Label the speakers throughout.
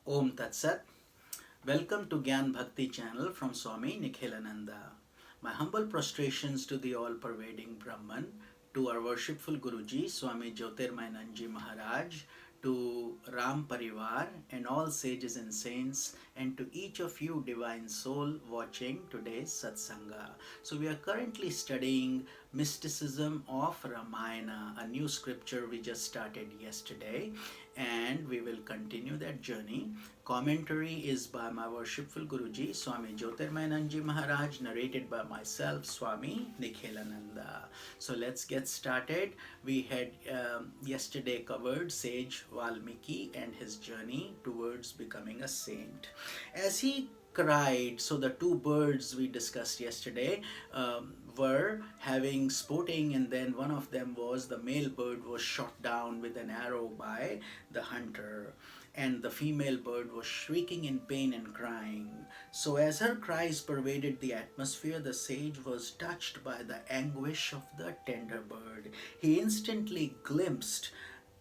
Speaker 1: Om Tat Sat. Welcome to Gyan Bhakti channel from Swami Nikhilananda. My humble prostrations to the all-pervading Brahman, to our worshipful Guruji, Swami Jyotirmayananji Maharaj, to Ram Parivar and all sages and saints, and to each of you divine soul watching today's Satsanga. So we are currently studying Mysticism of Ramayana, a new scripture we just started yesterday, and we will continue that journey. Commentary is by my worshipful Guruji, Swami Jyotirmayananji Maharaj, narrated by myself, Swami Nikhilananda. So let's get started. We had yesterday covered sage Valmiki and his journey towards becoming a saint. As he cried, so the two birds we discussed yesterday were having sporting, and then one of them was the male bird was shot down with an arrow by the hunter, and the female bird was shrieking in pain and crying. So as her cries pervaded the atmosphere, the sage was touched by the anguish of the tender bird. He instantly glimpsed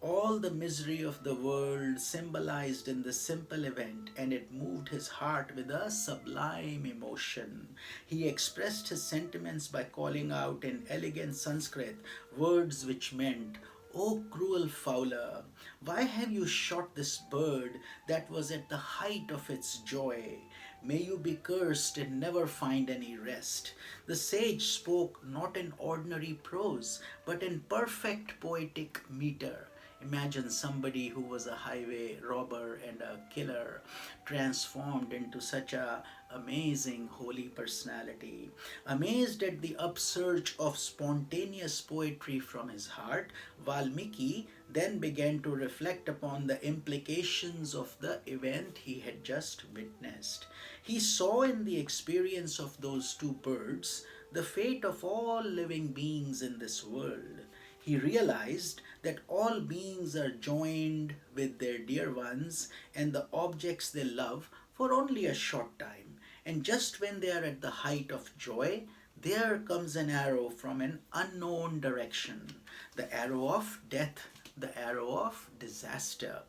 Speaker 1: all the misery of the world symbolized in this simple event, and it moved his heart with a sublime emotion. He expressed his sentiments by calling out in elegant Sanskrit words which meant, "O cruel fowler, why have you shot this bird that was at the height of its joy? May you be cursed and never find any rest." The sage spoke not in ordinary prose, but in perfect poetic meter. Imagine somebody who was a highway robber and a killer transformed into such a amazing holy personality. Amazed at the upsurge of spontaneous poetry from his heart, Valmiki then began to reflect upon the implications of the event he had just witnessed. He saw in the experience of those two birds the fate of all living beings in this world. He realized that all beings are joined with their dear ones and the objects they love for only a short time. And just when they are at the height of joy, there comes an arrow from an unknown direction, the arrow of death, the arrow of disaster.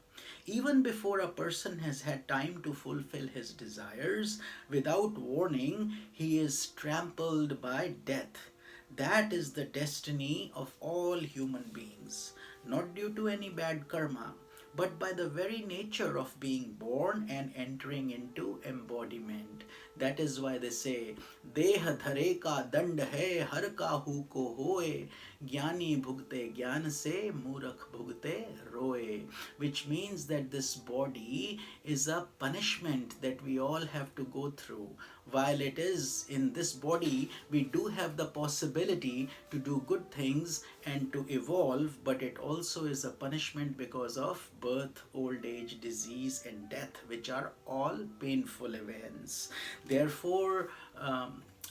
Speaker 1: Even before a person has had time to fulfill his desires, without warning, he is trampled by death. That is the destiny of all human beings, not due to any bad karma, but by the very nature of being born and entering into embodiment. That is why they say, "Deha dhare ka dand hai, har kahu ko hoye, jnani bhugte jnana se, murakh bhugte roye," which means that this body is a punishment that we all have to go through. While it is in this body, we do have the possibility to do good things and to evolve, but it also is a punishment because of birth, old age, disease, and death, which are all painful events. Therefore,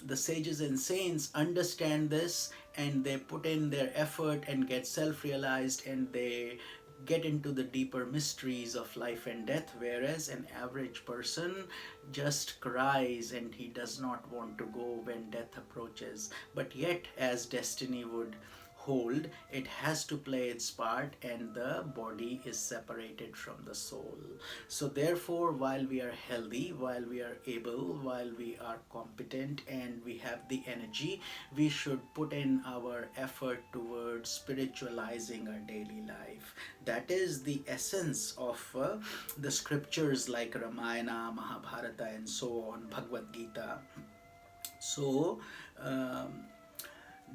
Speaker 1: the sages and saints understand this, and they put in their effort and get self-realized, and they get into the deeper mysteries of life and death, whereas an average person just cries and he does not want to go when death approaches. But yet, as destiny would hold, it has to play its part, and the body is separated from the soul. So therefore, while we are healthy, while we are able, while we are competent and we have the energy, we should put in our effort towards spiritualizing our daily life. That is the essence of the scriptures like Ramayana, Mahabharata, and so on, Bhagavad Gita. So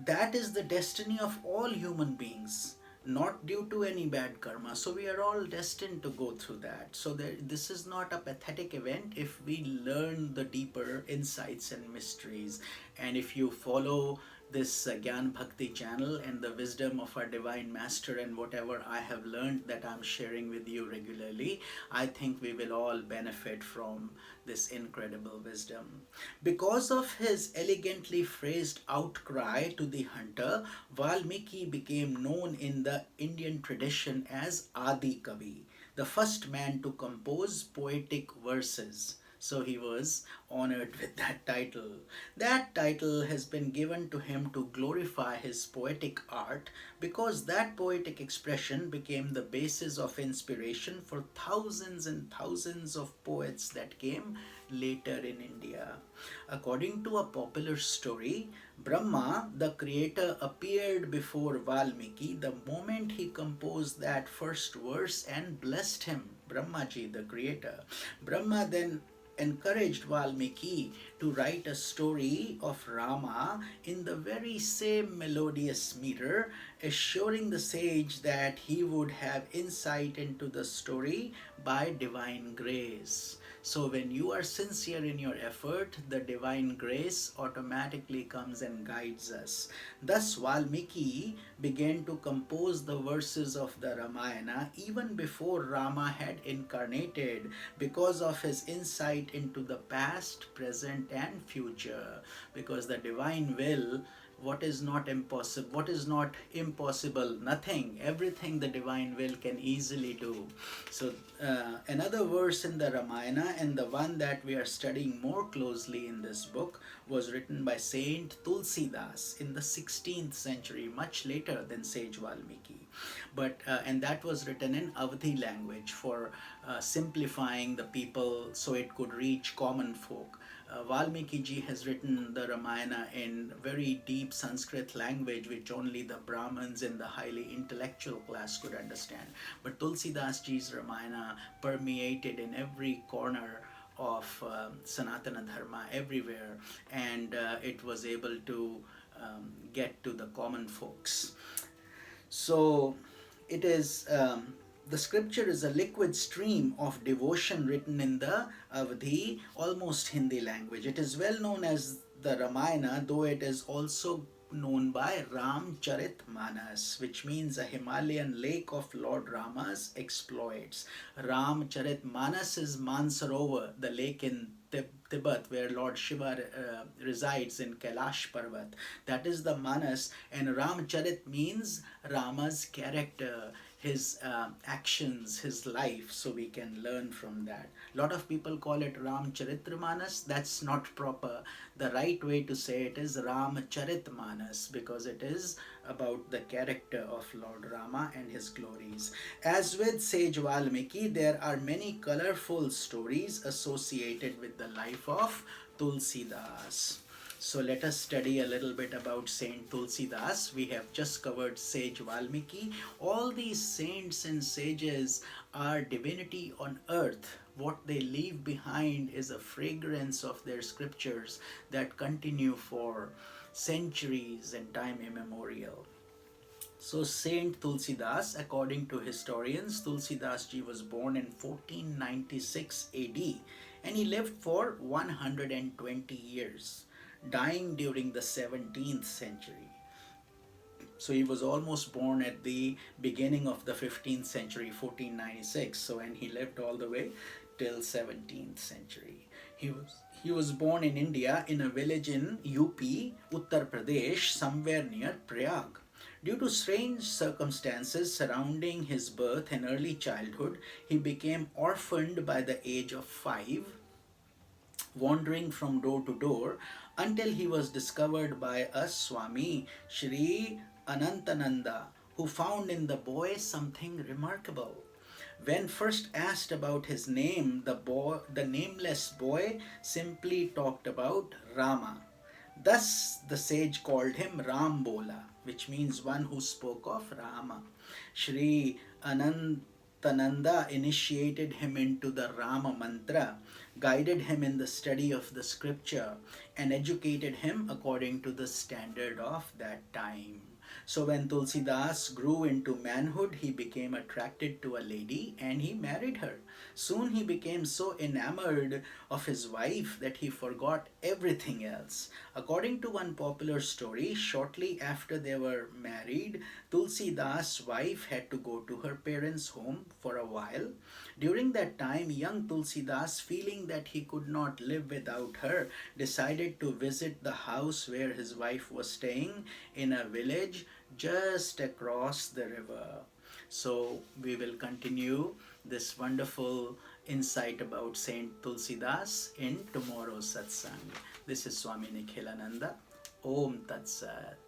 Speaker 1: that is the destiny of all human beings, not due to any bad karma. So we are all destined to go through that. So this is not a pathetic event if we learn the deeper insights and mysteries. And if you follow this Gyan Bhakti channel and the wisdom of our Divine Master and whatever I have learned that I'm sharing with you regularly, I think we will all benefit from this incredible wisdom. Because of his elegantly phrased outcry to the hunter, Valmiki became known in the Indian tradition as Adi Kavi, the first man to compose poetic verses. So he was honored with that title. That title has been given to him to glorify his poetic art, because that poetic expression became the basis of inspiration for thousands and thousands of poets that came later in India. According to a popular story, Brahma, the creator, appeared before Valmiki the moment he composed that first verse and blessed him, Brahmaji, the creator. Brahma then encouraged Valmiki to write a story of Rama in the very same melodious meter, assuring the sage that he would have insight into the story by divine grace. So, when you are sincere in your effort, the divine grace automatically comes and guides us. Thus, Valmiki began to compose the verses of the Ramayana even before Rama had incarnated, because of his insight into the past, present, and future. Because the divine will, what is not impossible, nothing, everything the divine will can easily do. So another verse in the Ramayana, and the one that we are studying more closely in this book, was written by Saint Tulsidas in the 16th century, much later than sage Valmiki. But and that was written in Avadhi language for simplifying the people so it could reach common folk. Valmiki ji has written the Ramayana in very deep Sanskrit language, which only the Brahmins and the highly intellectual class could understand. But Tulsidas ji's Ramayana permeated in every corner of Sanatana Dharma everywhere, and it was able to get to the common folks. So it is the scripture is a liquid stream of devotion written in the Avadhi, almost Hindi language. It is well known as the Ramayana, though it is also known by Ramcharitmanas, which means a Himalayan lake of Lord Rama's exploits. Ramcharitmanas is Mansarovar, the lake in Tibet, where Lord Shiva resides in Kailash Parvat. That is the Manas, and Ramcharit means Rama's character, his actions, his life, so we can learn from that. A lot of people call it Ramcharitramanas. That's not proper. The right way to say it is Ramcharitmanas, because it is about the character of Lord Rama and his glories. As with sage Valmiki, there are many colorful stories associated with the life of Tulsidas. So let us study a little bit about Saint Tulsidas. We have just covered sage Valmiki. All these saints and sages are divinity on earth. What they leave behind is a fragrance of their scriptures that continue for centuries and time immemorial. So Saint Tulsidas, according to historians, Tulsidas ji was born in 1496 AD, and he lived for 120 years, dying during the 17th century. So he was almost born at the beginning of the 15th century, 1496. So, and he lived all the way till 17th century. He was born in India in a village in UP, Uttar Pradesh, somewhere near Prayag. Due to strange circumstances surrounding his birth and early childhood, he became orphaned by the age of 5, wandering from door to door until he was discovered by a Swami, Sri Anantananda, who found in the boy something remarkable. When first asked about his name, the nameless boy simply talked about Rama. Thus, the sage called him Rambola, which means one who spoke of Rama. Sri Anantananda initiated him into the Rama mantra, guided him in the study of the scripture, and educated him according to the standard of that time. So when Tulsidas grew into manhood, he became attracted to a lady and he married her. Soon he became so enamored of his wife that he forgot everything else. According to one popular story, shortly after they were married, Tulsidas' wife had to go to her parents' home for a while. During that time, young Tulsidas, feeling that he could not live without her, decided to visit the house where his wife was staying in a village just across the river. So we will continue this wonderful insight about Saint Tulsidas in tomorrow's satsang. This is Swami Nikhilananda. Om Tat Sat.